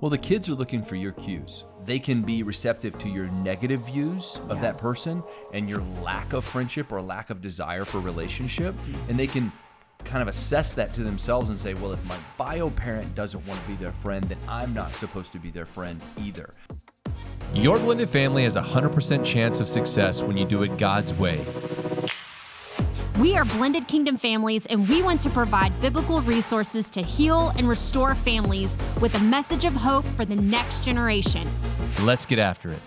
Well, the kids are looking for your cues. They can be receptive to your negative views of that person and your lack of friendship or lack of desire for relationship. And they can kind of assess that to themselves and say, well, if my bio parent doesn't want to be their friend, then I'm not supposed to be their friend either. Your blended family has a 100% chance of success when you do it God's way. We are Blended Kingdom Families, and we want to provide biblical resources to heal and restore families with a message of hope for the next generation. Let's get after it.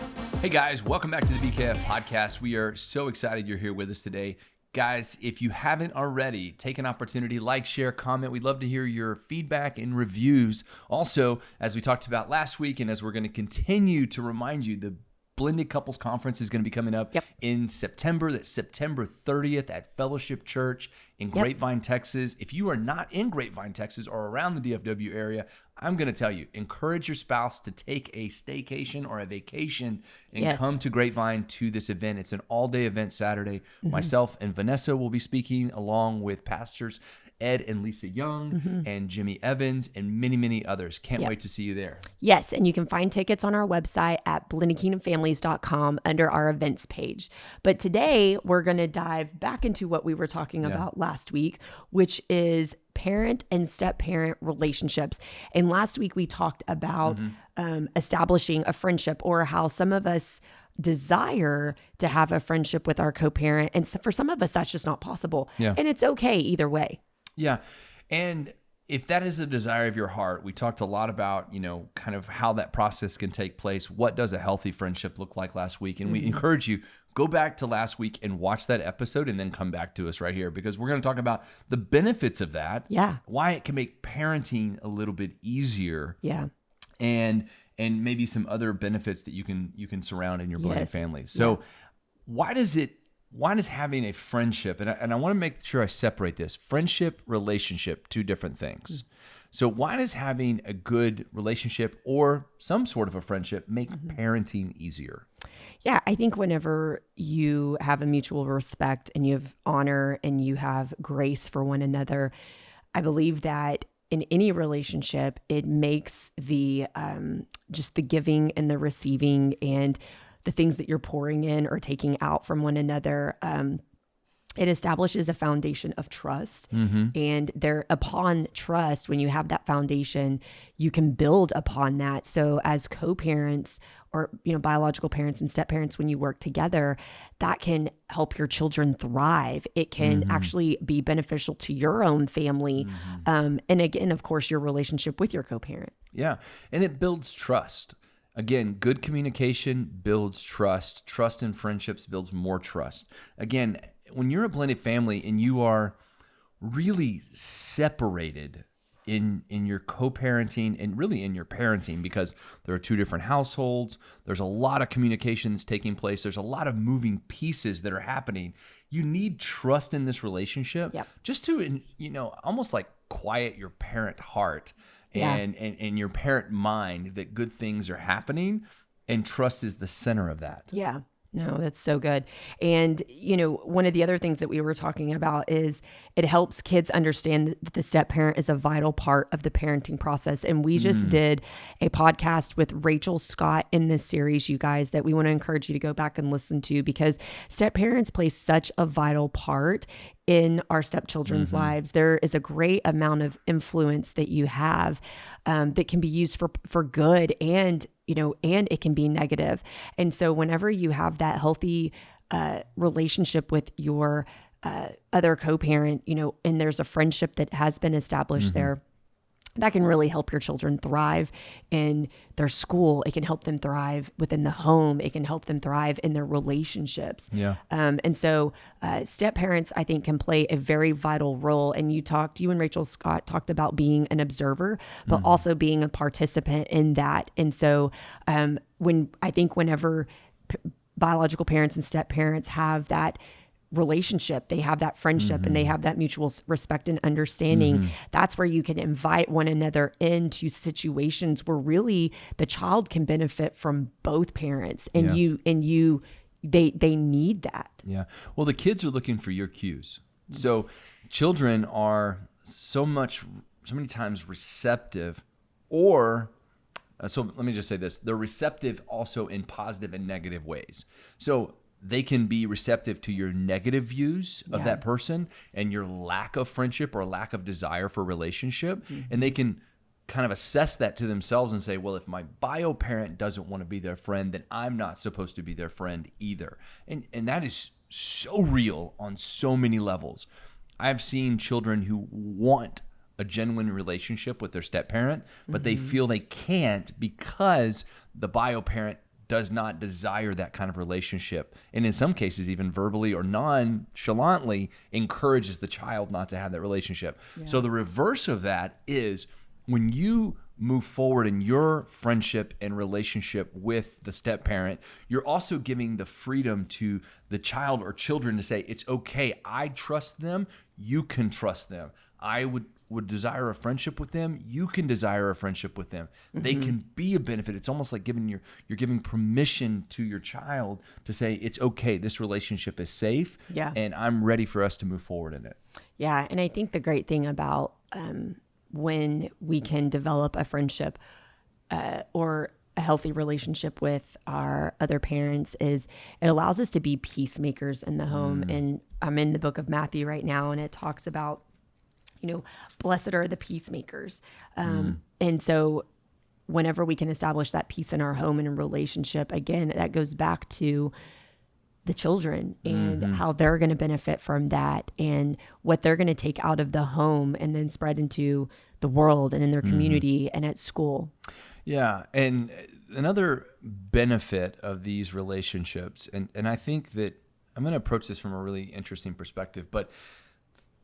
Hey guys, welcome back to the BKF podcast. We are so excited you're here with us today. Guys, if you haven't already, take an opportunity, like, share, comment. We'd love to hear your feedback and reviews. Also, as we talked about last week, and as we're going to continue to remind you, the Blended Couples Conference is going to be coming up in September. That's September 30th at Fellowship Church in Grapevine, Texas. If you are not in Grapevine, Texas, or around the DFW area, I'm going to tell you, encourage your spouse to take a staycation or a vacation and come to Grapevine to this event. It's an all-day event Saturday. Myself and Vanessa will be speaking along with pastors Ed and Lisa Young and Jimmy Evans and many, many others. Can't wait to see you there. Yes, and you can find tickets on our website at blendedkingdomfamilies.com under our events page. But today, we're going to dive back into what we were talking about last week, which is parent and step-parent relationships. And last week, we talked about establishing a friendship, or how some of us desire to have a friendship with our co-parent. And so for some of us, that's just not possible. And it's okay either way. Yeah. And if that is a desire of your heart, we talked a lot about, kind of how that process can take place. What does a healthy friendship look like last week? And we encourage you, go back to last week and watch that episode and then come back to us right here, because we're going to talk about the benefits of that. Yeah. Why it can make parenting a little bit easier. Yeah. And maybe some other benefits that you can surround in your blended family. So why does having a friendship, and I want to make sure I separate this, friendship, relationship, two different things. So why does having a good relationship or some sort of a friendship make parenting easier? Yeah, I think whenever you have a mutual respect and you have honor and you have grace for one another, I believe that in any relationship, it makes the just the giving and the receiving and the things that you're pouring in or taking out from one another, it establishes a foundation of trust. And upon trust, when you have that foundation, you can build upon that. So as co-parents or, biological parents and step-parents, when you work together, that can help your children thrive. It can actually be beneficial to your own family. And again, of course, your relationship with your co-parent. Yeah. And it builds trust. Again, good communication builds trust. Trust in friendships builds more trust. Again, when you're a blended family and you are really separated in your co-parenting and really in your parenting, because there are two different households, there's a lot of communication that's taking place, there's a lot of moving pieces that are happening. You need trust in this relationship just to, almost like quiet your parent heart. And your parent mind that good things are happening, and trust is the center of that. Yeah. No, that's so good. And, one of the other things that we were talking about is it helps kids understand that the step parent is a vital part of the parenting process. And we just did a podcast with Rachel Scott in this series, you guys, that we want to encourage you to go back and listen to, because step parents play such a vital part in our stepchildren's lives. There is a great amount of influence that you have that can be used for good, and and it can be negative. And so whenever you have that healthy relationship with your other co-parent, and there's a friendship that has been established there, that can really help your children thrive in their school. It can help them thrive within the home. It can help them thrive in their relationships. And so step parents, I think, can play a very vital role. And you and Rachel Scott talked about being an observer, but also being a participant in that. And so whenever biological parents and step parents have that relationship, they have that friendship, and they have that mutual respect and understanding, that's where you can invite one another into situations where really the child can benefit from both parents, and they need that. Yeah. Well, the kids are looking for your cues. So children are so many times receptive or So let me just say this. They're receptive also in positive and negative ways. So they can be receptive to your negative views of that person and your lack of friendship or lack of desire for relationship. And they can kind of assess that to themselves and say, well, if my bio parent doesn't want to be their friend, then I'm not supposed to be their friend either. And that is so real on so many levels. I've seen children who want a genuine relationship with their step parent, but they feel they can't because the bio parent does not desire that kind of relationship. And in some cases, even verbally or nonchalantly encourages the child not to have that relationship. Yeah. So the reverse of that is when you move forward in your friendship and relationship with the step parent, you're also giving the freedom to the child or children to say, it's okay, I trust them, you can trust them. I would desire a friendship with them, you can desire a friendship with them. They can be a benefit. It's almost like you're giving permission to your child to say, it's okay, this relationship is safe, and I'm ready for us to move forward in it. Yeah, and I think the great thing about when we can develop a friendship or a healthy relationship with our other parents is it allows us to be peacemakers in the home. And I'm in the book of Matthew right now, and it talks about, blessed are the peacemakers. And so whenever we can establish that peace in our home and in relationship, again, that goes back to the children and how they're going to benefit from that and what they're going to take out of the home and then spread into the world and in their community and at school. Yeah. And another benefit of these relationships, and I think that I'm going to approach this from a really interesting perspective, but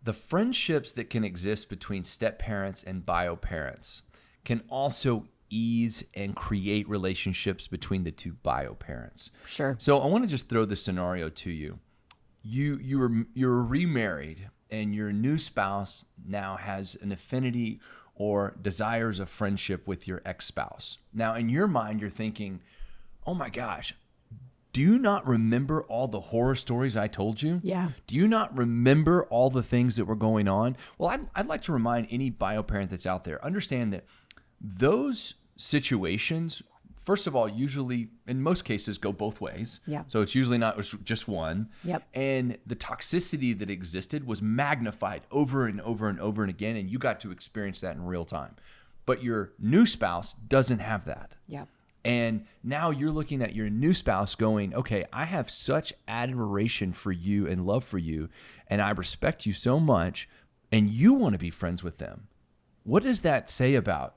the friendships that can exist between step parents and bio parents can also ease and create relationships between the two bio parents. Sure. So I want to just throw this scenario to you. You're remarried, and your new spouse now has an affinity or desires a friendship with your ex-spouse. Now, in your mind, you're thinking, oh my gosh, do you not remember all the horror stories I told you? Yeah. Do you not remember all the things that were going on? Well, I'd like to remind any bio parent that's out there, understand that those situations, first of all, usually in most cases go both ways. Yeah. So it's usually not just one. Yep. And the toxicity that existed was magnified over and over and over and again, and you got to experience that in real time. But your new spouse doesn't have that. Yeah. And now you're looking at your new spouse going, okay, I have such admiration for you and love for you, and I respect you so much, and you want to be friends with them. What does that say about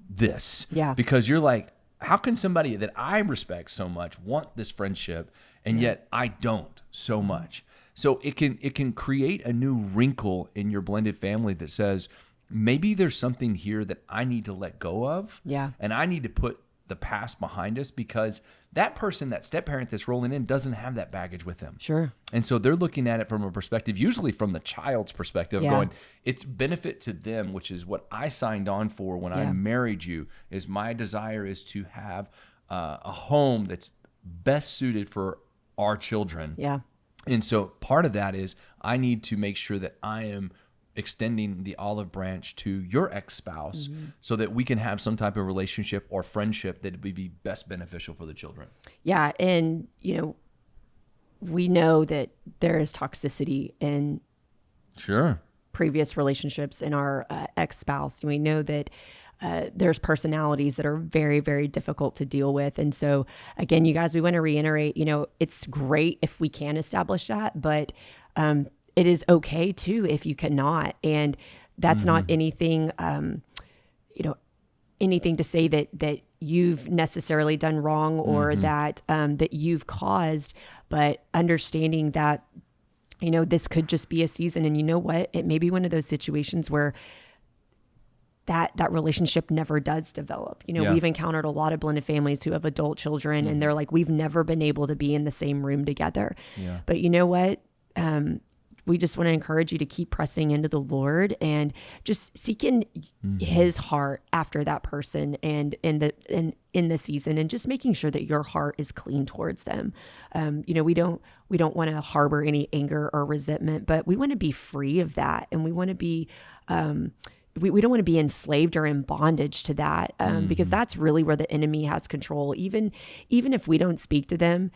this? Yeah. Because you're like, how can somebody that I respect so much want this friendship, and yet I don't so much? So it can create a new wrinkle in your blended family that says, maybe there's something here that I need to let go of. Yeah. And I need to put the past behind us, because that person, that step parent that's rolling in, doesn't have that baggage with them. Sure. And so they're looking at it from a perspective, usually from the child's perspective, going, it's benefit to them, which is what I signed on for when I married you, is my desire is to have a home that's best suited for our children. Yeah. And so part of that is I need to make sure that I am extending the olive branch to your ex-spouse so that we can have some type of relationship or friendship that would be best beneficial for the children. Yeah. And, we know that there is toxicity in previous relationships in our ex-spouse. We know that there's personalities that are very, very difficult to deal with. And so again, you guys, we want to reiterate, it's great if we can establish that, but it is okay too if you cannot. And that's not anything, anything to say that you've necessarily done wrong or that you've caused, but understanding that, this could just be a season. And you know what? It may be one of those situations where that relationship never does develop. We've encountered a lot of blended families who have adult children and they're like, we've never been able to be in the same room together. Yeah. But you know what? We just want to encourage you to keep pressing into the Lord and just seeking his heart after that person and in the season, and just making sure that your heart is clean towards them. We don't want to harbor any anger or resentment, but we want to be free of that. And we want to be, we don't want to be enslaved or in bondage to that, because that's really where the enemy has control. Even if we don't speak to them,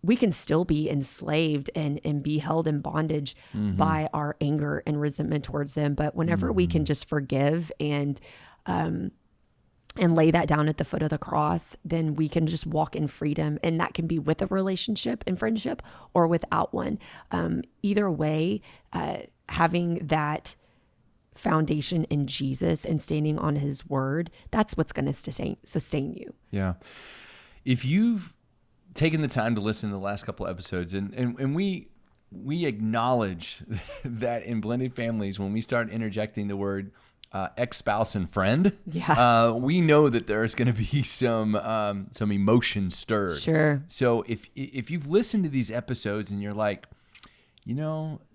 we can still be enslaved and be held in bondage by our anger and resentment towards them. But whenever we can just forgive and lay that down at the foot of the cross, then we can just walk in freedom. And that can be with a relationship and friendship or without one. Either way, having that foundation in Jesus and standing on his word, that's what's going to sustain you. Yeah. If you've taken the time to listen to the last couple of episodes, and we acknowledge that in blended families, when we start interjecting the word ex-spouse and friend, we know that there's going to be some emotion stirred. Sure. So if you've listened to these episodes and you're like,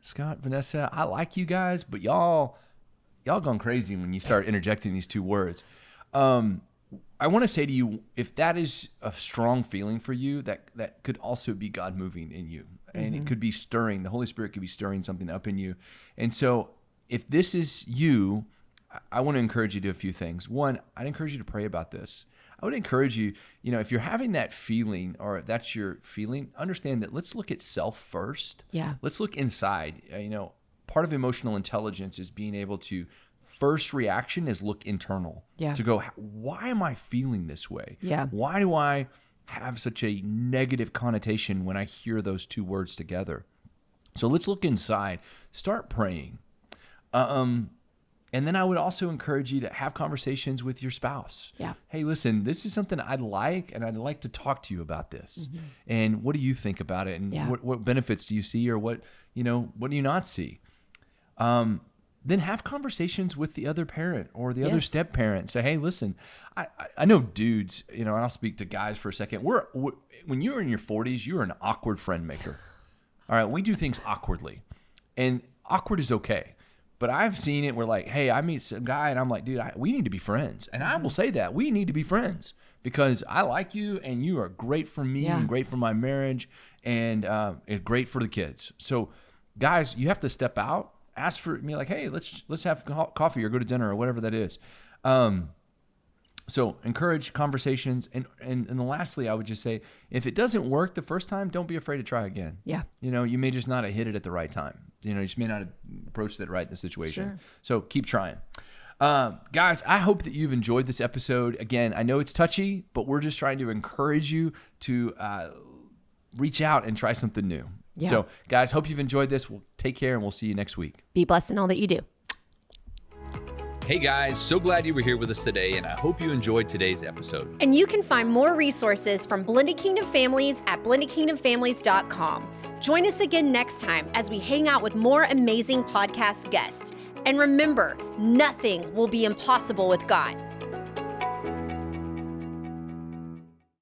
Scott, Vanessa, I like you guys, but y'all gone crazy when you start interjecting these two words. I want to say to you, if that is a strong feeling for you, that could also be God moving in you. And it could be stirring. The Holy Spirit could be stirring something up in you. And so if this is you, I want to encourage you to do a few things. One, I'd encourage you to pray about this. I would encourage you, if you're having that feeling or that's your feeling, understand that let's look at self first. Yeah. Let's look inside. Part of emotional intelligence is being able to, first reaction is look internal. Yeah. To go, why am I feeling this way? Yeah. Why do I have such a negative connotation when I hear those two words together? So let's look inside. Start praying. And then I would also encourage you to have conversations with your spouse. Yeah. Hey, listen, this is something I'd like, and I'd like to talk to you about this. And what do you think about it? And what benefits do you see, or what do you not see? Then have conversations with the other parent or the other step parent. Say, hey, listen, I know dudes, and I'll speak to guys for a second. When you're in your 40s, you're an awkward friend maker. All right, we do things awkwardly, and awkward is okay. But I've seen it where, like, hey, I meet some guy and I'm like, dude, we need to be friends. And I will say that we need to be friends because I like you and you are great for me and great for my marriage and great for the kids. So guys, you have to step out, ask for me, like, hey, let's have coffee or go to dinner or whatever that is. So encourage conversations. And lastly, I would just say, if it doesn't work the first time, don't be afraid to try again. Yeah. You may just not have hit it at the right time. You just may not have approached it right in the situation. Sure. So keep trying. Guys, I hope that you've enjoyed this episode. Again, I know it's touchy, but we're just trying to encourage you to reach out and try something new. Yeah. So guys, hope you've enjoyed this. We'll take care and we'll see you next week. Be blessed in all that you do. Hey guys, so glad you were here with us today, and I hope you enjoyed today's episode. And you can find more resources from Blended Kingdom Families at blendedkingdomfamilies.com. Join us again next time as we hang out with more amazing podcast guests. And remember, nothing will be impossible with God.